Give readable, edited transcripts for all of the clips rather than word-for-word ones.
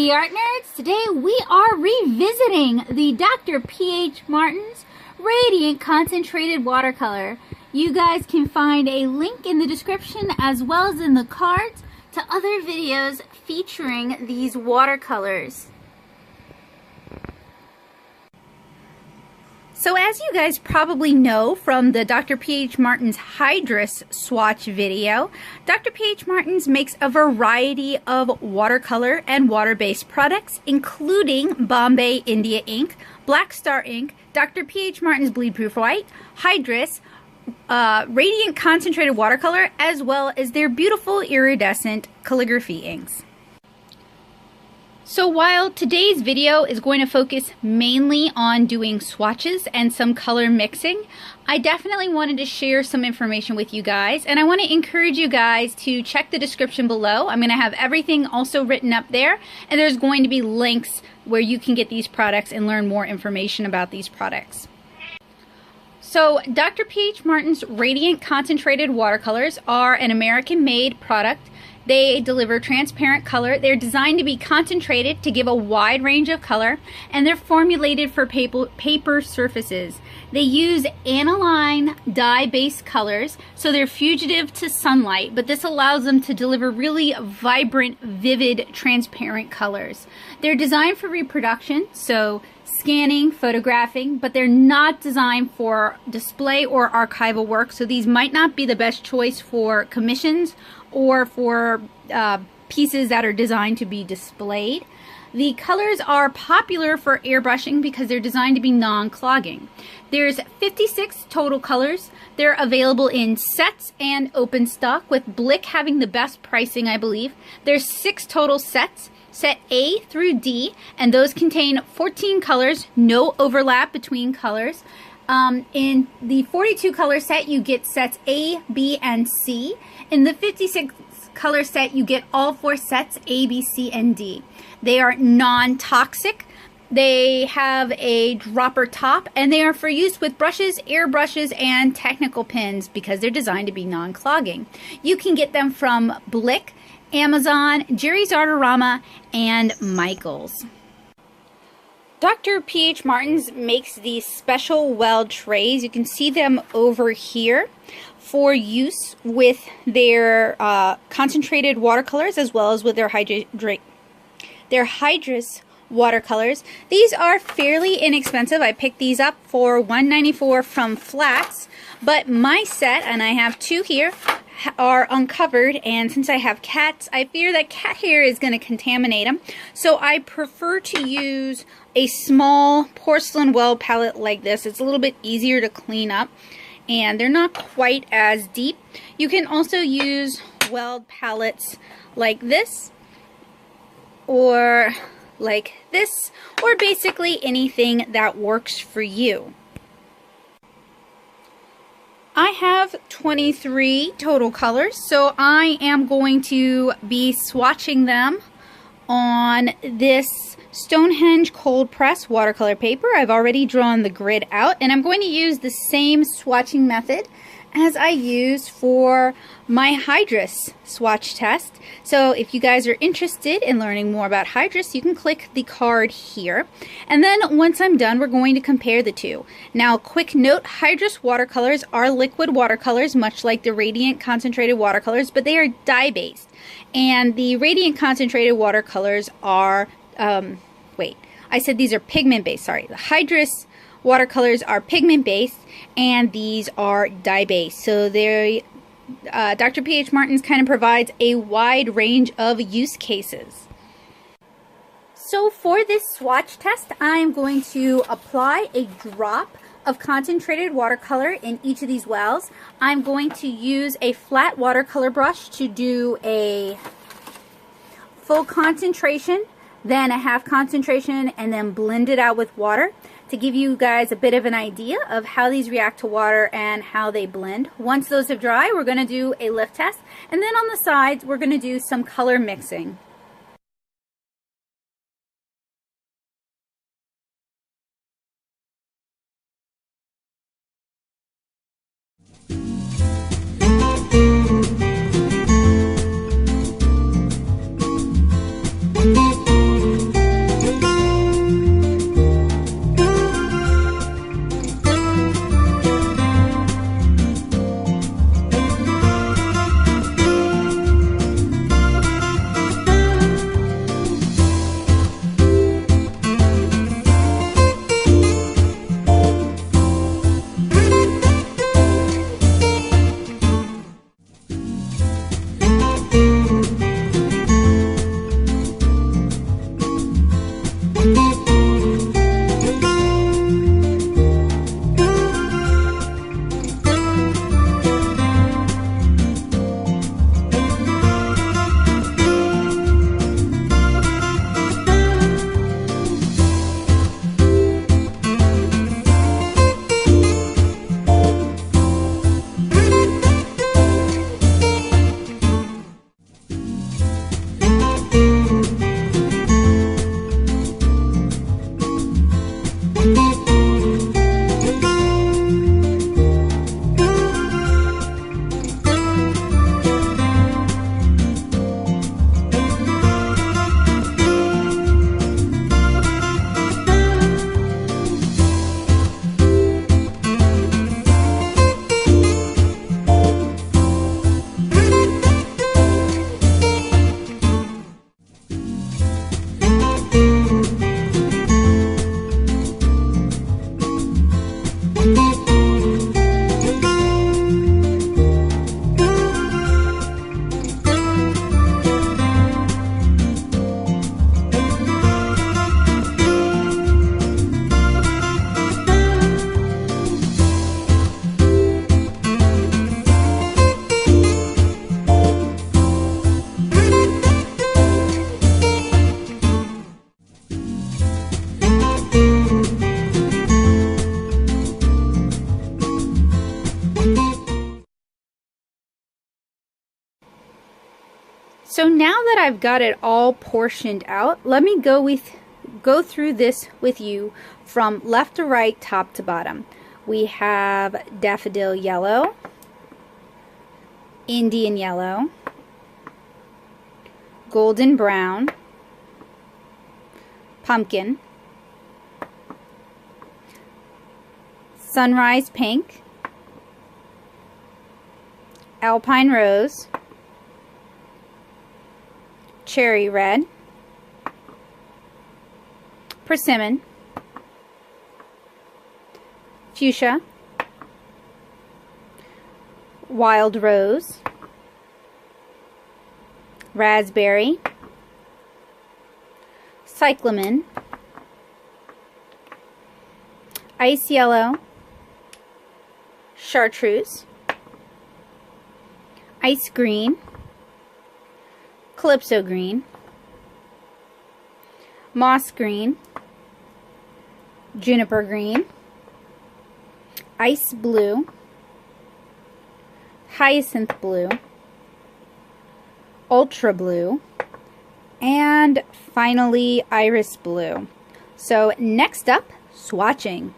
Hey art nerds! Today we are revisiting the Dr. P.H. Martin's Radiant Concentrated Watercolor. You guys can find a link in the description as well as in the cards to other videos featuring these watercolors. So as you guys probably know from the Dr. P.H. Martin's Hydrus swatch video, Dr. P.H. Martin's makes a variety of watercolor and water-based products, including Bombay India ink, Black Star ink, Dr. P.H. Martin's Bleed Proof White, Hydrus, Radiant Concentrated Watercolor, as well as their beautiful iridescent calligraphy inks. So while today's video is going to focus mainly on doing swatches and some color mixing, I definitely wanted to share some information with you guys, and I want to encourage you guys to check the description below. I'm going to have everything also written up there, and there's going to be links where you can get these products and learn more information about these products. So Dr. P.H. Martin's Radiant Concentrated Watercolors are an American-made product. They deliver transparent color. They're designed to be concentrated to give a wide range of color, and they're formulated for paper surfaces. They use aniline dye-based colors, so they're fugitive to sunlight, but this allows them to deliver really vibrant, vivid, transparent colors. They're designed for reproduction, so scanning, photographing, but they're not designed for display or archival work, so these might not be the best choice for commissions or for pieces that are designed to be displayed. The colors are popular for airbrushing because they're designed to be non-clogging. There's 56 total colors. They're available in sets and open stock, with Blick having the best pricing, I believe. There's 6 total sets, set A through D, and those contain 14 colors, no overlap between colors. In the 42 color set, you get sets A, B, and C. In the 56 color set, you get all 4 sets A, B, C, and D. They are non-toxic. They have a dropper top, and they are for use with brushes, airbrushes, and technical pens because they're designed to be non-clogging. You can get them from Blick, Amazon, Jerry's Artorama, and Michael's. Dr. P.H. Martin's makes these special weld trays. You can see them over here for use with their concentrated watercolors as well as with their Hydrus watercolors. These are fairly inexpensive. I picked these up for $1.94 from Flats, but my set, and I have 2 here, are uncovered, and since I have cats, I fear that cat hair is going to contaminate them, so I prefer to use a small porcelain weld palette like this. It's a little bit easier to clean up, and they're not quite as deep. You can also use weld palettes like this, or like this, or basically anything that works for you. I have 23 total colors, so I am going to be swatching them on this Stonehenge cold press watercolor paper. I've already drawn the grid out, and I'm going to use the same swatching method as I used for my Hydrus swatch test. So if you guys are interested in learning more about Hydrus, you can click the card here. And then once I'm done, we're going to compare the two. Now, quick note, Hydrus watercolors are liquid watercolors, much like the Radiant Concentrated watercolors, but they are dye-based. And the Radiant Concentrated watercolors are, I said these are pigment-based, sorry. The Hydrus watercolors are pigment-based, and these are dye-based. So they're Dr. P.H. Martin's kind of provides a wide range of use cases. So for this swatch test, I am going to apply a drop of concentrated watercolor in each of these wells. I'm going to use a flat watercolor brush to do a full concentration, then a half concentration, and then blend it out with water to give you guys a bit of an idea of how these react to water and how they blend. Once those have dried, we're going to do a lift test, and then on the sides we're going to do some color mixing. So now that I've got it all portioned out, let me go through this with you from left to right, top to bottom. We have daffodil yellow, Indian yellow, golden brown, pumpkin, sunrise pink, alpine rose, cherry red, persimmon, fuchsia, wild rose, raspberry, cyclamen, ice yellow, chartreuse, ice green, calypso green, moss green, juniper green, ice blue, hyacinth blue, ultra blue, and finally iris blue. So next up, swatching.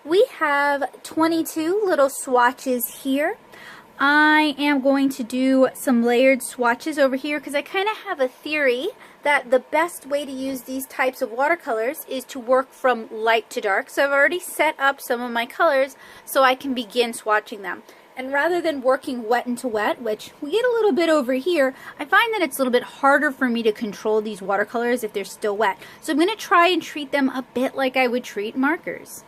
We have 22 little swatches here. I am going to do some layered swatches over here because I kind of have a theory that the best way to use these types of watercolors is to work from light to dark. So I've already set up some of my colors so I can begin swatching them. And rather than working wet into wet, which we get a little bit over here, I find that it's a little bit harder for me to control these watercolors if they're still wet. So I'm going to try and treat them a bit like I would treat markers.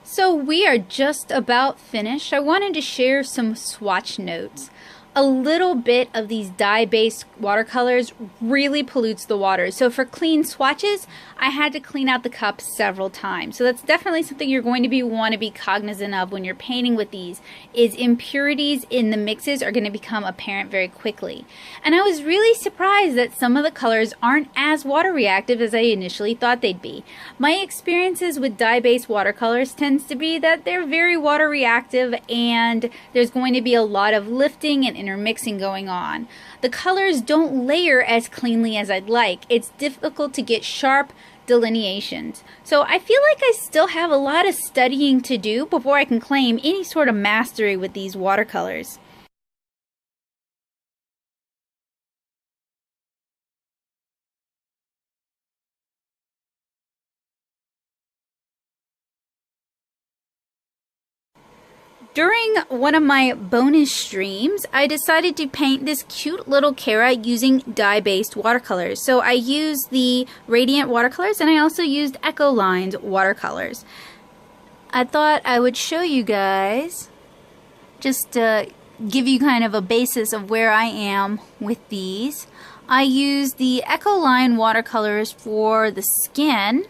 So we are just about finished. I wanted to share some swatch notes. A little bit of these dye-based watercolors really pollutes the water. So for clean swatches, I had to clean out the cup several times. So that's definitely something you're going to want to be cognizant of when you're painting with these, is impurities in the mixes are going to become apparent very quickly. And I was really surprised that some of the colors aren't as water reactive as I initially thought they'd be. My experiences with dye-based watercolors tends to be that they're very water reactive and there's going to be a lot of lifting and intermixing going on. The colors don't layer as cleanly as I'd like. It's difficult to get sharp delineations. So I feel like I still have a lot of studying to do before I can claim any sort of mastery with these watercolors. During one of my bonus streams, I decided to paint this cute little Kara using dye-based watercolors. So I used the Radiant watercolors and I also used Aniline watercolors. I thought I would show you guys, just to give you kind of a basis of where I am with these. I used the Aniline watercolors for the skin.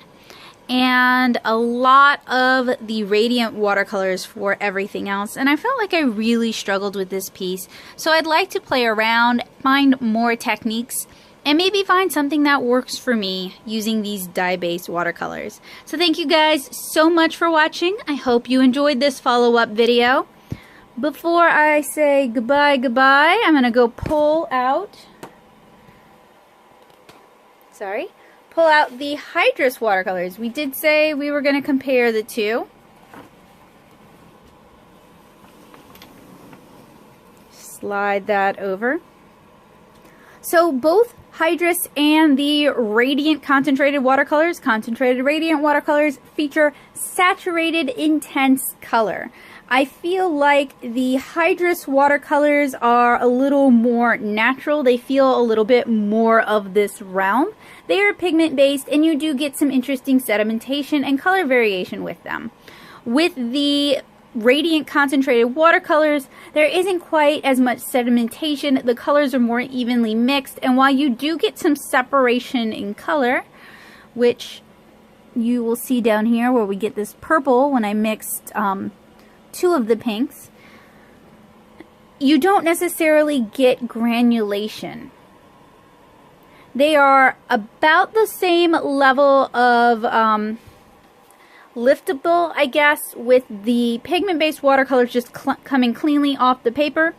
and a lot of the Radiant watercolors for everything else, and I felt like I really struggled with this piece. So I'd like to play around, find more techniques, and maybe find something that works for me using these dye-based watercolors. So thank you guys so much for watching. I hope you enjoyed this follow-up video. Before I say goodbye, I'm going to go pull out the Hydrus watercolors. We did say we were going to compare the two. Slide that over. So both Hydrus and the Radiant concentrated watercolors, concentrated Radiant watercolors, feature saturated intense color. I feel like the Hydrus watercolors are a little more natural. They feel a little bit more of this realm. They are pigment based and you do get some interesting sedimentation and color variation with them. With the Radiant concentrated watercolors, there isn't quite as much sedimentation. The colors are more evenly mixed, and while you do get some separation in color, which you will see down here where we get this purple when I mixed two of the pinks, you don't necessarily get granulation. They are about the same level of liftable, I guess, with the pigment-based watercolors just coming cleanly off the paper,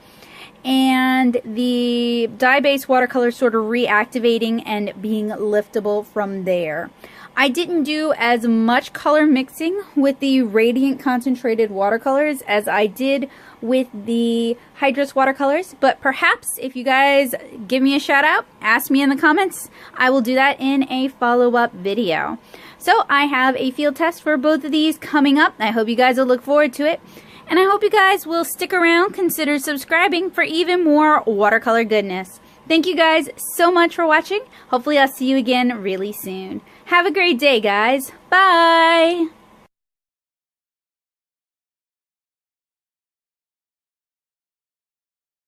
and the dye-based watercolors sort of reactivating and being liftable from there. I didn't do as much color mixing with the Radiant concentrated watercolors as I did with the Hydrus watercolors, but perhaps if you guys give me a shout out, ask me in the comments, I will do that in a follow-up video. So I have a field test for both of these coming up. I hope you guys will look forward to it. And I hope you guys will stick around, consider subscribing for even more watercolor goodness. Thank you guys so much for watching. Hopefully I'll see you again really soon. Have a great day, guys. Bye!